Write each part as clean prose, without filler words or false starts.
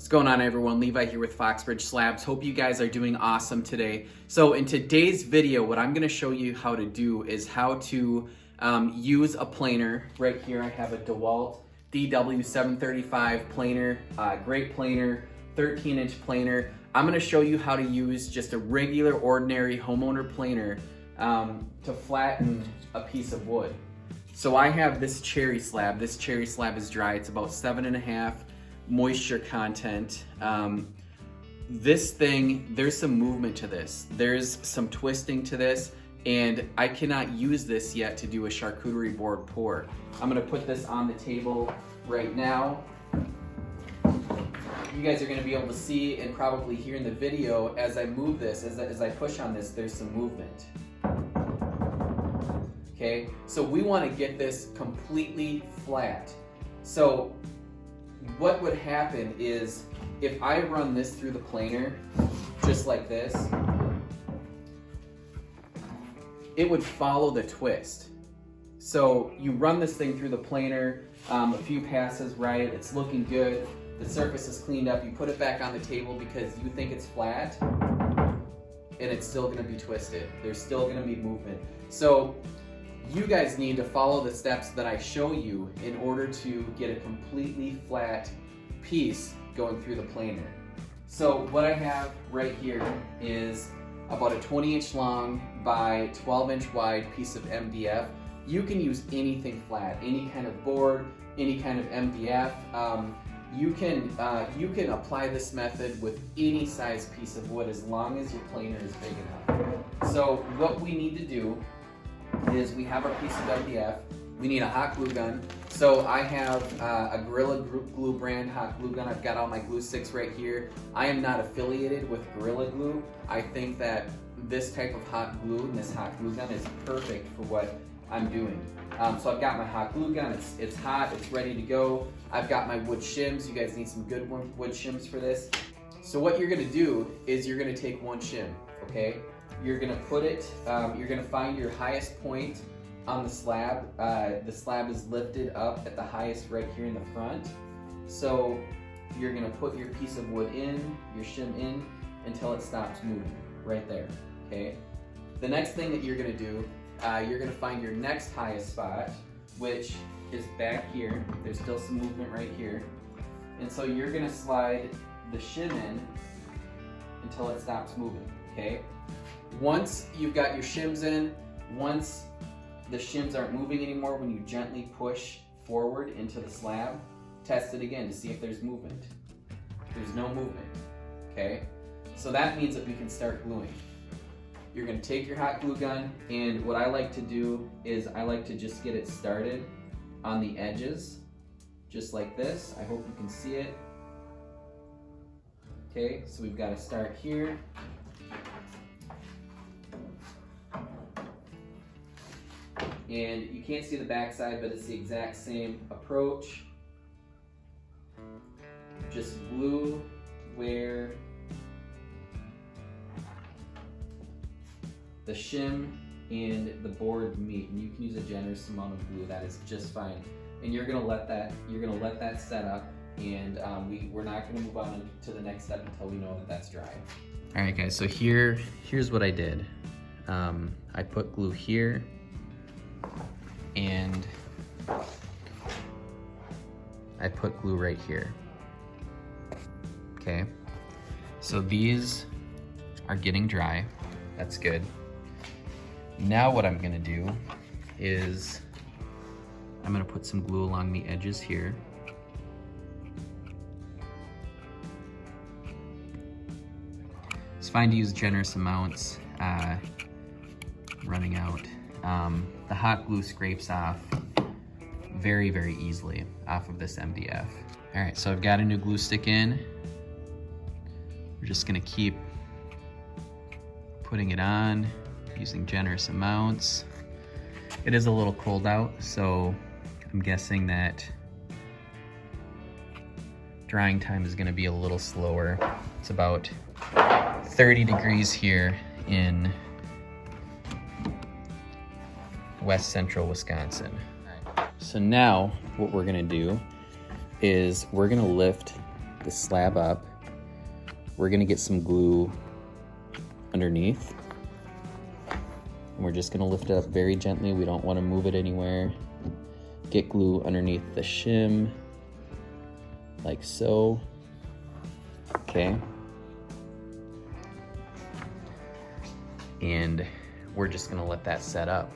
What's going on, everyone? Levi here with Foxbridge Slabs. Hope you guys are doing awesome today. So in today's video, what I'm going to show you how to do is how to use a planer. Right here I have a DeWalt DW735 planer, great planer, 13-inch planer. I'm going to show you how to use just a regular, ordinary homeowner planer to flatten a piece of wood. So I have this cherry slab. This cherry slab is dry. It's about 7.5 moisture content. This thing, there's some movement to this. There's some twisting to this, and I cannot use this yet to do a charcuterie board pour. I'm gonna put this on the table right now. You guys are gonna be able to see and probably hear in the video as I move this, as I push on this, there's some movement. Okay, so we wanna get this completely flat. So what would happen is if I run this through the planer, just like this, it would follow the twist. So you run this thing through the planer, a few passes, right? It's looking good. The surface is cleaned up. You put it back on the table because you think it's flat, and it's still gonna be twisted. There's still gonna be movement. So you guys need to follow the steps that I show you in order to get a completely flat piece going through the planer. So what I have right here is about a 20-inch long by 12-inch wide piece of MDF. You can use anything flat, any kind of board, any kind of MDF. You can apply this method with any size piece of wood as long as your planer is big enough. So what we need to do is we have our piece of MDF. We need a hot glue gun. So I have a Gorilla Glue brand hot glue gun. I've got all my glue sticks right here. I am not affiliated with Gorilla Glue. I think that this type of hot glue and this hot glue gun is perfect for what I'm doing. So I've got my hot glue gun. It's hot. It's ready to go. I've got my wood shims. You guys need some good wood shims for this. So what you're gonna do is you're gonna take one shim, okay? You're gonna put it, you're gonna find your highest point on the slab. The slab is lifted up at the highest right here in the front. So you're gonna put your piece of wood in, your shim in, until it stops moving, right there, okay? The next thing that you're gonna do, you're gonna find your next highest spot, which is back here. There's still some movement right here. And so you're gonna slide the shim in until it stops moving, okay? Once you've got your shims in, once the shims aren't moving anymore, when you gently push forward into the slab, test it again to see if there's movement. There's no movement, okay? So that means that we can start gluing. You're gonna take your hot glue gun, and what I like to do is I like to just get it started on the edges, just like this. I hope you can see it. Okay, so we've got to start here. And you can't see the back side, but it's the exact same approach. Just glue where the shim and the board meet, and you can use a generous amount of glue. That is just fine. And you're gonna let that set up, and we're not gonna move on to the next step until we know that that's dry. All right, guys. So here's what I did. I put glue here. And I put glue right here. Okay, so these are getting dry. That's good. Now what I'm gonna do is I'm gonna put some glue along the edges here. It's fine to use generous amounts. Running out. The hot glue scrapes off very, very easily off of this MDF. All right, so I've got a new glue stick in. We're just gonna keep putting it on, using generous amounts. It is a little cold out, so I'm guessing that drying time is gonna be a little slower. It's about 30 degrees here in West Central Wisconsin. So now what we're gonna do is we're gonna lift the slab up. We're gonna get some glue underneath. And we're just gonna lift it up very gently. We don't wanna move it anywhere. Get glue underneath the shim, like so. Okay. And we're just gonna let that set up.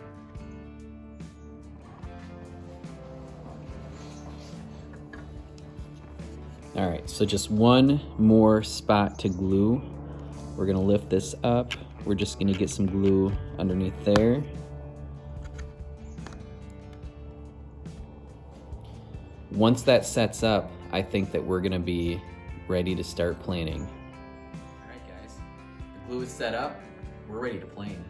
All right, so just one more spot to glue. We're gonna lift this up. We're just gonna get some glue underneath there. Once that sets up, I think that we're gonna be ready to start planing. All right, guys, the glue is set up. We're ready to plane.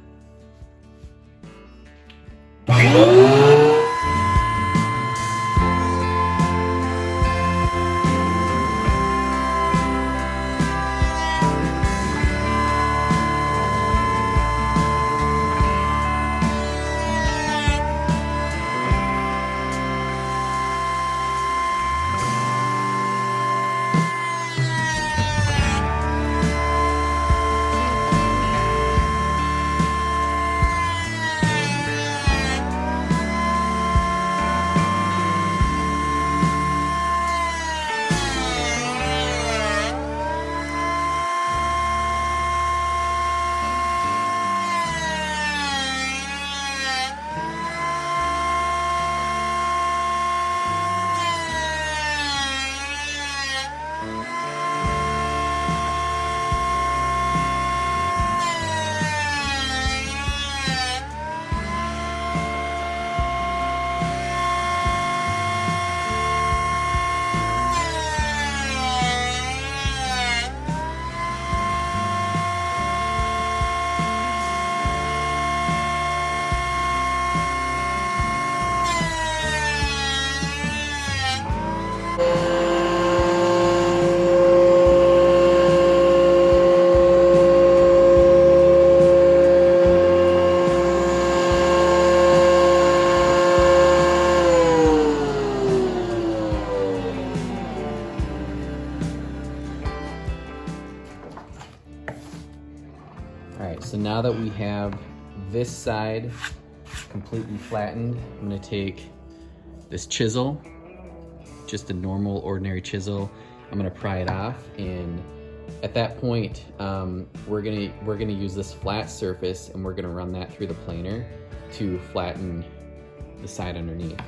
All right, so now that we have this side completely flattened, I'm gonna take this chisel, just a normal ordinary chisel. I'm gonna pry it off, and at that point, we're gonna use this flat surface, and we're gonna run that through the planer to flatten the side underneath.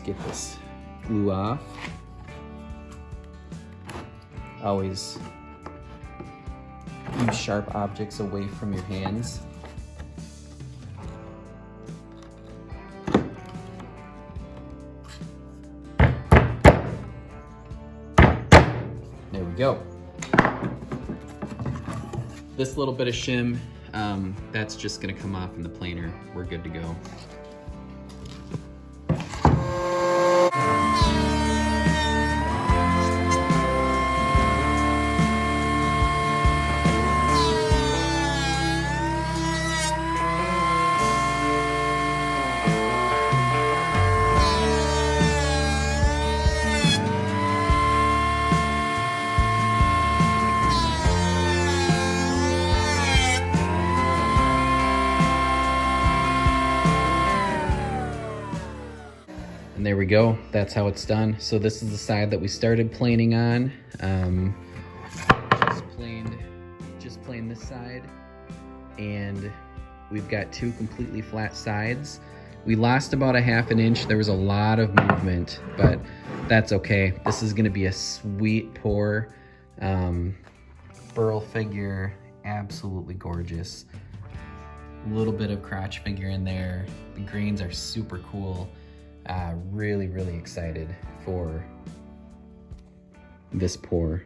Get this glue off. Always keep sharp objects away from your hands. There we go. This little bit of shim, that's just gonna come off in the planer. We're good to go. And there we go, that's how it's done. So this is the side that we started planing on. Just planed this side, and we've got two completely flat sides. We lost about a ½ inch. There was a lot of movement, but that's okay. This is gonna be a sweet pour. Burl figure, absolutely gorgeous. A little bit of crotch figure in there. The grains are super cool. Really, really excited for this pour.